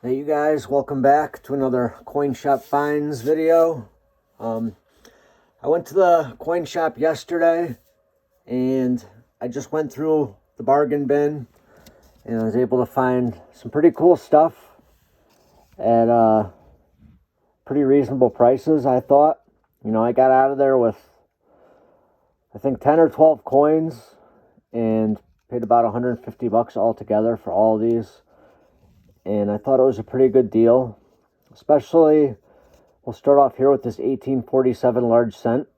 Hey you guys, welcome back to another Coin Shop Finds video. I went to the coin shop yesterday and I just went through the bargain bin and I was able to find some pretty cool stuff at pretty reasonable prices, I thought. I got out of there with I think 10 or 12 coins and paid about 150 bucks altogether for all of these. And I thought it was a pretty good deal, especially. We'll start off here with this 1847 large cent.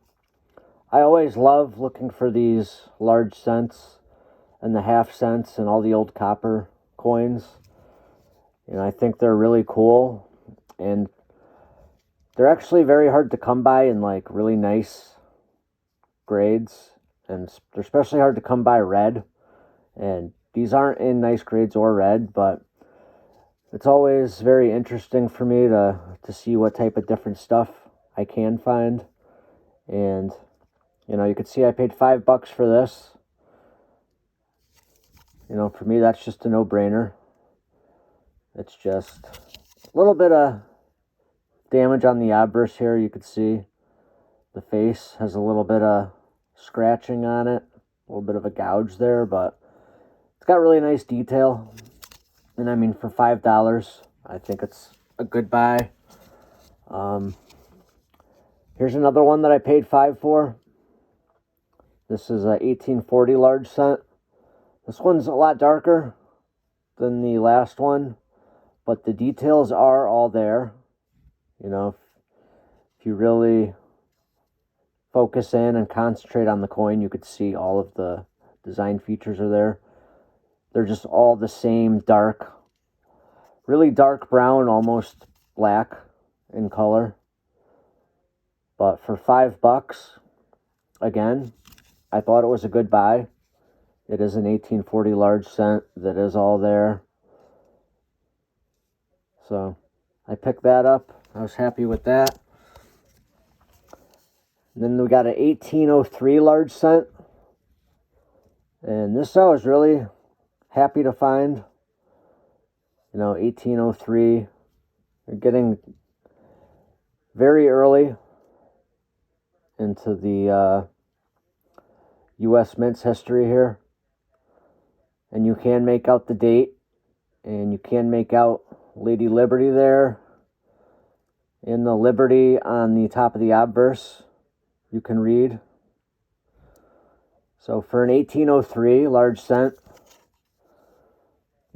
I always love looking for these large cents and the half cents and all the old copper coins. And I think they're really cool. And they're actually very hard to come by in like really nice grades. And they're especially hard to come by red. And these aren't in nice grades or red, but it's always very interesting for me to see what type of different stuff I can find. And, you can see I paid $5 for this. For me, that's just a no-brainer. It's just a little bit of damage on the obverse here. You could see the face has a little bit of scratching on it, a little bit of a gouge there, but it's got really nice detail. And I mean, for $5, I think it's a good buy. Here's another one that I paid $5 for. This is a 1840 large cent. This one's a lot darker than the last one, but the details are all there. If you really focus in and concentrate on the coin, you could see all of the design features are there. They're just all the same dark, really dark brown, almost black in color. But for $5, again, I thought it was a good buy. It is an 1840 large cent that is all there. So I picked that up. I was happy with that. And then we got an 1803 large cent. And this I was really happy to find. 1803. You're getting very early into the U.S. Mint's history here. And you can make out the date. And you can make out Lady Liberty there. And the Liberty on the top of the obverse, you can read. So for an 1803 large cent,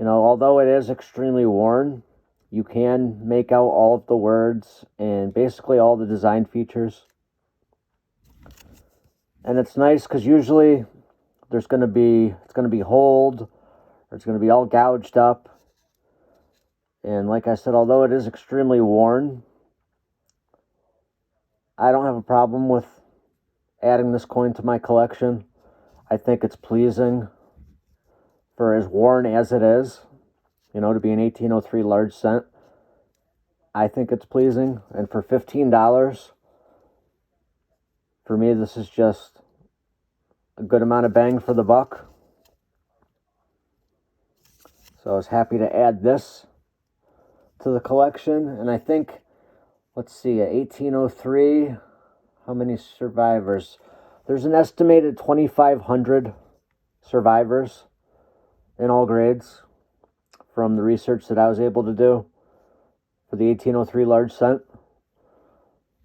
although it is extremely worn, you can make out all of the words and basically all the design features. And it's nice because usually it's going to be holed, or it's going to be all gouged up. And like I said, although it is extremely worn, I don't have a problem with adding this coin to my collection. I think it's pleasing for as worn as it is, to be an 1803 large cent. I think it's pleasing. And for $15, for me, this is just a good amount of bang for the buck. So I was happy to add this to the collection. And I think, let's see, 1803, how many survivors? There's an estimated 2,500 survivors in all grades from the research that I was able to do for the 1803 large cent.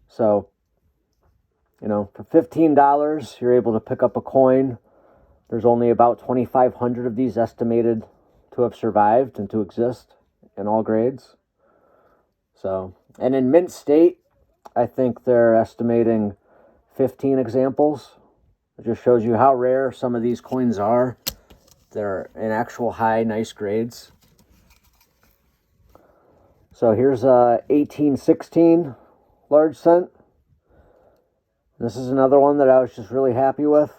So, for $15, you're able to pick up a coin. There's only about 2,500 of these estimated to have survived and to exist in all grades. So, and in mint state, I think they're estimating 15 examples. It just shows you how rare some of these coins are. They're in actual high, nice grades. So here's a 1816 large cent. This is another one that I was just really happy with.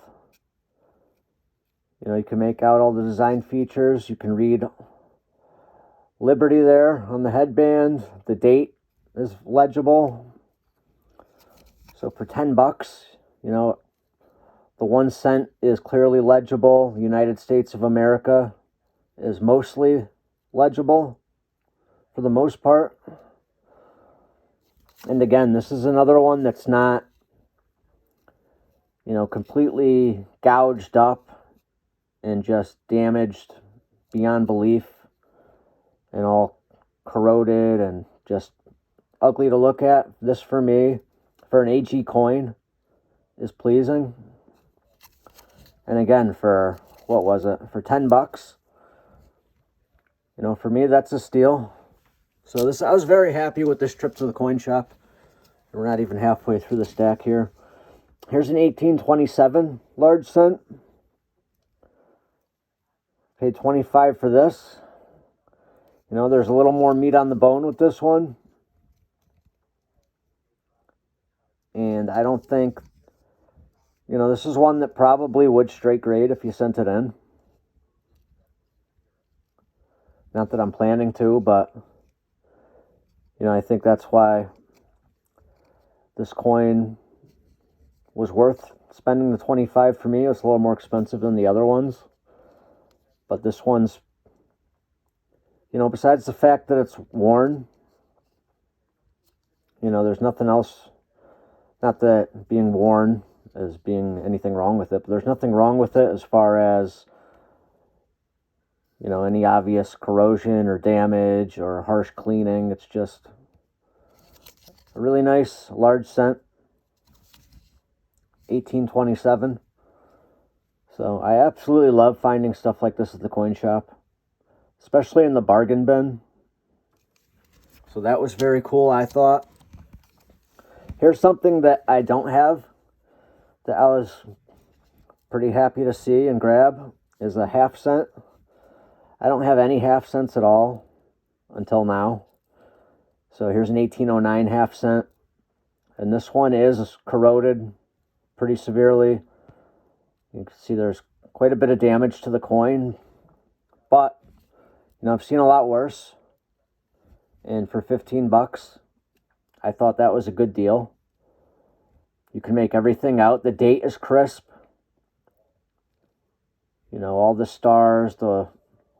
You can make out all the design features. You can read Liberty there on the headband. The date is legible. So for $10, the 1 cent is clearly legible. United States of America is mostly legible. for the most part. And again, this is another one that's not, you know, completely gouged up and just damaged beyond belief and all corroded and just ugly to look at. This, for me, for an AG coin, is pleasing. And again, for, what was it, for 10 bucks, you know, for me, that's a steal. So this, I was very happy with this trip to the coin shop. We're not even halfway through the stack here. Here's an 1827 large cent. Paid 25 for this. You know, there's a little more meat on the bone with this one. And I don't think, you know, this is one that probably would straight grade if you sent it in. Not that I'm planning to, but, you know, I think that's why this coin was worth spending the 25 for me. It's a little more expensive than the other ones. But this one's, you know, besides the fact that it's worn, you know, there's nothing else. Not that being worn is being anything wrong with it, but there's nothing wrong with it as far as, you know, any obvious corrosion or damage or harsh cleaning. It's just a really nice large cent, 1827. So I absolutely love finding stuff like this at the coin shop, especially in the bargain bin. So that was very cool, I thought. Here's something that I don't have that I was pretty happy to see and grab, is a half cent. I don't have any half cents at all until now. So here's an 1809 half cent. And this one is corroded pretty severely. You can see there's quite a bit of damage to the coin. But, you know, I've seen a lot worse. And for 15 bucks, I thought that was a good deal. You can make everything out. The date is crisp. You know, all the stars, all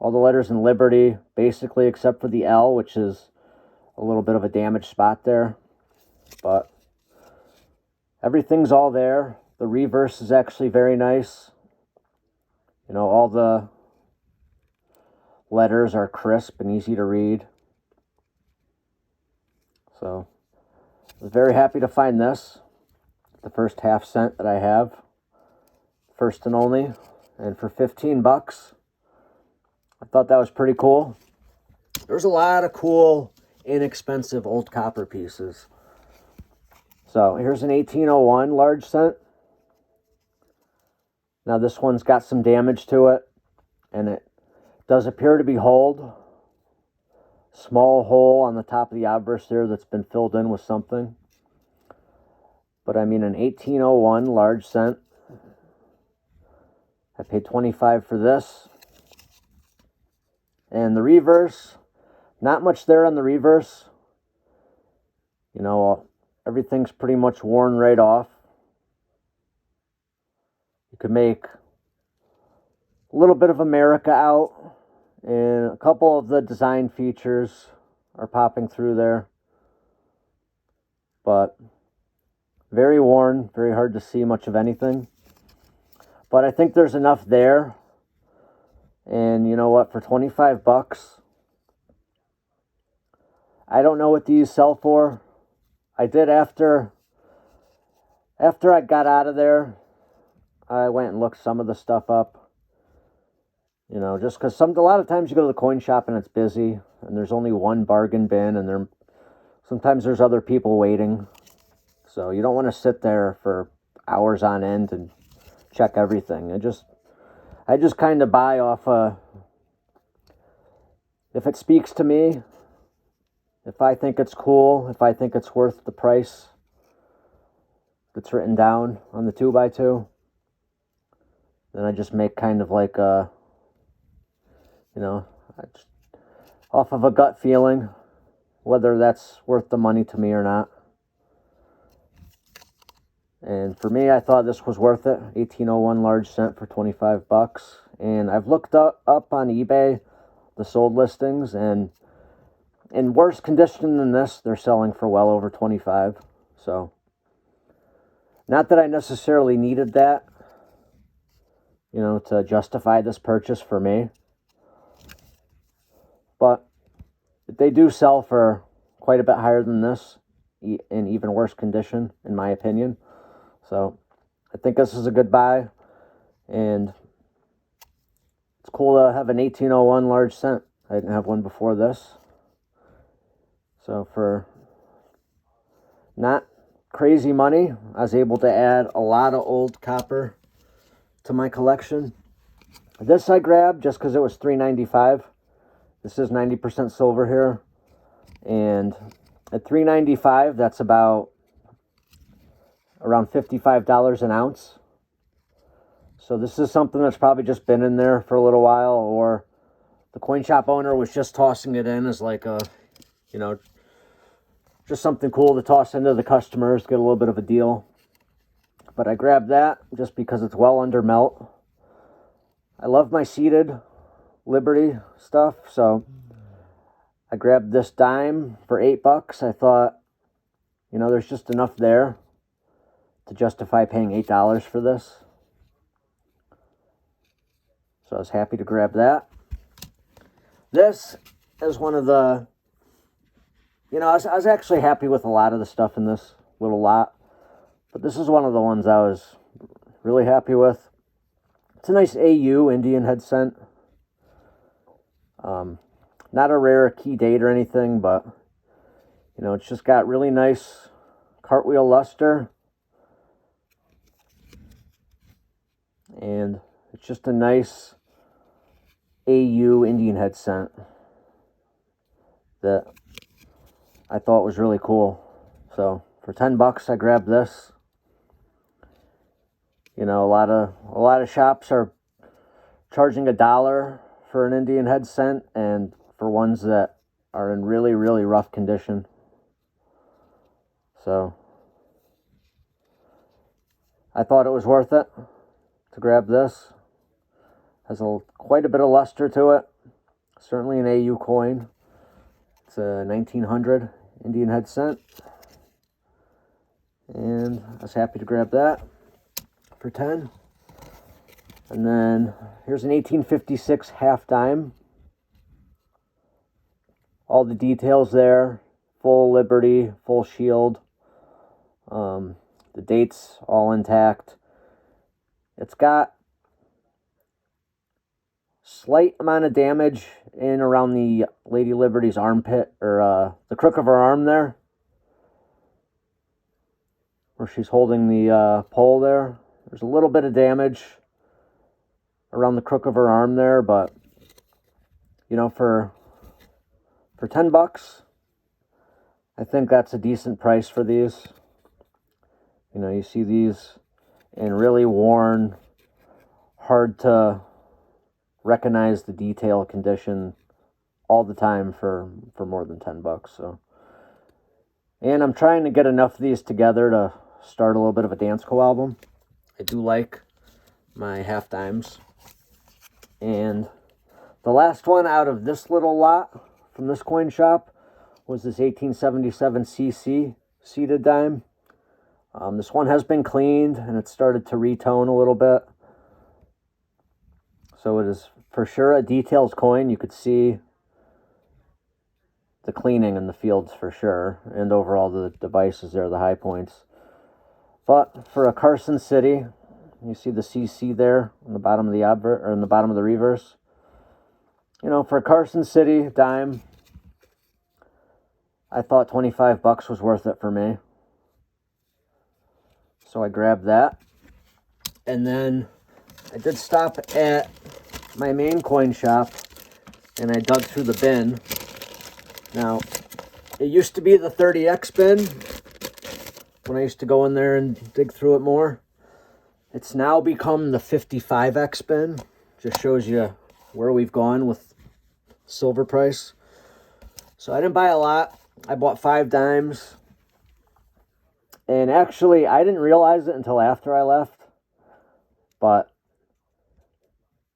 the letters in Liberty, basically, except for the L, which is a little bit of a damaged spot there. But everything's all there. The reverse is actually very nice. You know, all the letters are crisp and easy to read. So I was very happy to find this. The first half cent that I have. First and only. And for 15 bucks, I thought that was pretty cool. There's a lot of cool, inexpensive old copper pieces. So here's an 1801 large cent. Now this one's got some damage to it, and it does appear to be holed. Small hole on the top of the obverse there that's been filled in with something. But I mean, an 1801 large cent. I paid 25 for this. And the reverse, not much there on the reverse. You know, everything's pretty much worn right off. You could make a little bit of America out, and a couple of the design features are popping through there. But very worn, very hard to see much of anything. But I think there's enough there. And you know what, for 25 bucks, I don't know what these sell for. I did after I got out of there, I went and looked some of the stuff up. You know, just because a lot of times you go to the coin shop and it's busy, and there's only one bargain bin, and sometimes there's other people waiting. So you don't want to sit there for hours on end and check everything. I just kind of buy off if it speaks to me, if I think it's cool, if I think it's worth the price that's written down on the 2x2, then I just make kind of like a, you know, off of a gut feeling, whether that's worth the money to me or not. And for me, I thought this was worth it. 1801 large cent for 25 bucks. And I've looked up on eBay the sold listings, and in worse condition than this, they're selling for well over 25. So, not that I necessarily needed that, to justify this purchase for me. But they do sell for quite a bit higher than this in even worse condition, in my opinion. So, I think this is a good buy. And it's cool to have an 1801 large cent. I didn't have one before this. So for not crazy money, I was able to add a lot of old copper to my collection. This I grabbed just because it was $3.95. This is 90% silver here. And at $3.95, that's about around $55 an ounce. So this is something that's probably just been in there for a little while, or the coin shop owner was just tossing it in as like a, just something cool to toss into the customers, get a little bit of a deal. But I grabbed that just because it's well under melt. I love my seated Liberty stuff, so I grabbed this dime for $8. I thought, there's just enough there to justify paying $8 for this. So I was happy to grab that. This is one of the, I was actually happy with a lot of the stuff in this little lot. But this is one of the ones I was really happy with. It's a nice AU Indian head cent. Not a rare key date or anything, but, it's just got really nice cartwheel luster. And it's just a nice AU Indian head cent that I thought was really cool. So for $10, I grabbed this. A lot of shops are charging $1 for an Indian head cent, and for ones that are in really, really rough condition. So I thought it was worth it to grab this. Has quite a bit of luster to it. Certainly an AU coin. It's a 1900 Indian head cent. And I was happy to grab that for 10. And then here's an 1856 half dime. All the details there. Full Liberty, full shield. The dates all intact. It's got slight amount of damage in around the Lady Liberty's armpit, or the crook of her arm there, where she's holding the pole there. There's a little bit of damage around the crook of her arm there, but for $10, I think that's a decent price for these. You see these in really worn, hard to recognize the detail condition all the time for more than $10. So, and I'm trying to get enough of these together to start a little bit of a Dansko album. I do like my half dimes. And the last one out of this little lot from this coin shop was this 1877 CC seated dime. This one has been cleaned and it started to retone a little bit. So it is for sure a details coin. You could see the cleaning in the fields for sure. And overall the devices there, the high points. But for a Carson City, you see the CC there on the bottom of the obverse, or in the bottom of the reverse. For a Carson City dime, I thought $25 was worth it for me. So I grabbed that. And then I did stop at my main coin shop and I dug through the bin. Now, it used to be the 30X bin when I used to go in there and dig through it more. It's now become the 55X bin. Just shows you where we've gone with silver price. So I didn't buy a lot. I bought 5 dimes. And actually, I didn't realize it until after I left. But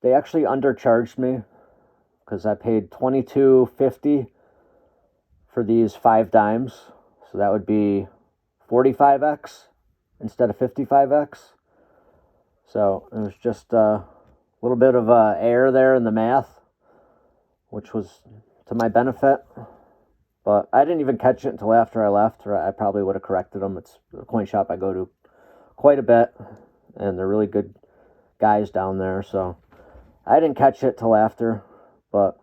they actually undercharged me because I paid $22.50 for these 5 dimes. So that would be 45x instead of 55x. So it was just a little bit of error there in the math, which was to my benefit. But I didn't even catch it until after I left, or I probably would have corrected them. It's a coin shop I go to quite a bit, and they're really good guys down there. So I didn't catch it till after, but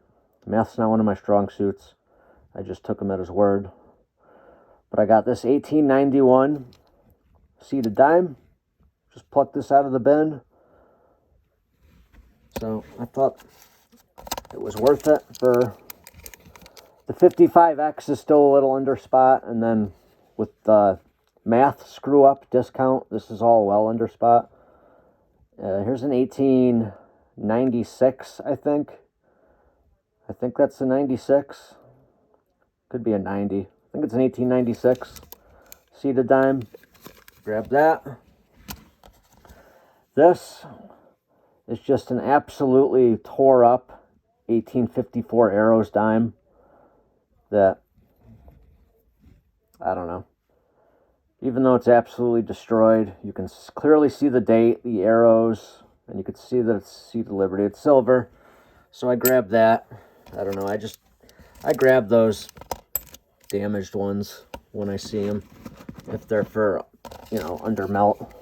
math's not one of my strong suits. I just took him at his word. But I got this 1891 seeded dime. Just plucked this out of the bin. So I thought it was worth it for the 55x is still a little under spot, and then with the math screw up discount, this is all well under spot. Here's an 1896, I think. I think that's a 96. Could be a 90. I think it's an 1896 seeded dime. Grab that. This is just an absolutely tore up 1854 Arrows dime that, I don't know, even though it's absolutely destroyed, you can clearly see the date, the arrows, and you can see that it's Seed of Liberty. It's silver, so I grabbed that. I don't know, I grab those damaged ones when I see them, if they're for, under melt.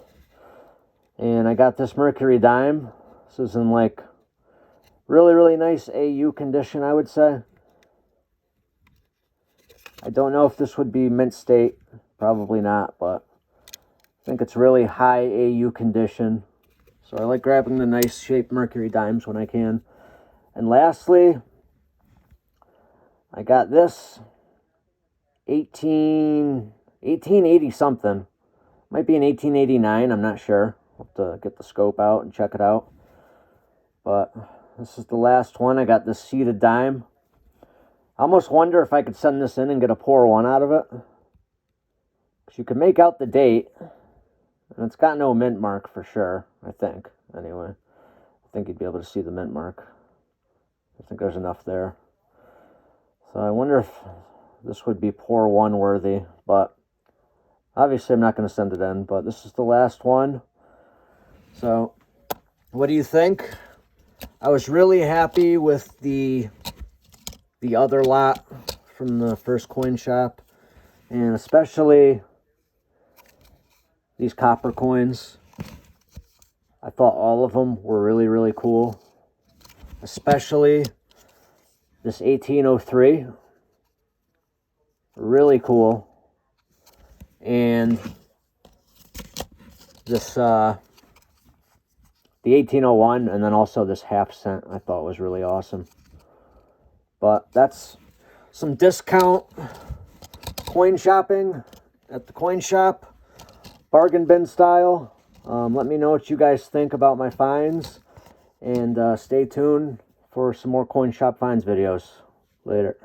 And I got this Mercury dime. This is in like really, really nice AU condition, I would say. I don't know if this would be mint state. Probably not, but I think it's really high AU condition. So I like grabbing the nice shaped Mercury dimes when I can. And lastly, I got this 1880 something. Might be an 1889, I'm not sure. I'll have to get the scope out and check it out. But this is the last one. I got this seeded dime. I almost wonder if I could send this in and get a pour one out of it. Because you can make out the date. And it's got no mint mark for sure, I think. Anyway, I think you'd be able to see the mint mark. I think there's enough there. So I wonder if this would be pour one worthy. But obviously I'm not going to send it in. But this is the last one. So what do you think? I was really happy with the other lot from the first coin shop, and especially these copper coins. I thought all of them were really, really cool, especially this 1803. Really cool. And this the 1801, and then also this half cent I thought was really awesome. But that's some discount coin shopping at the coin shop, bargain bin style. Let me know what you guys think about my finds, and stay tuned for some more coin shop finds videos. Later.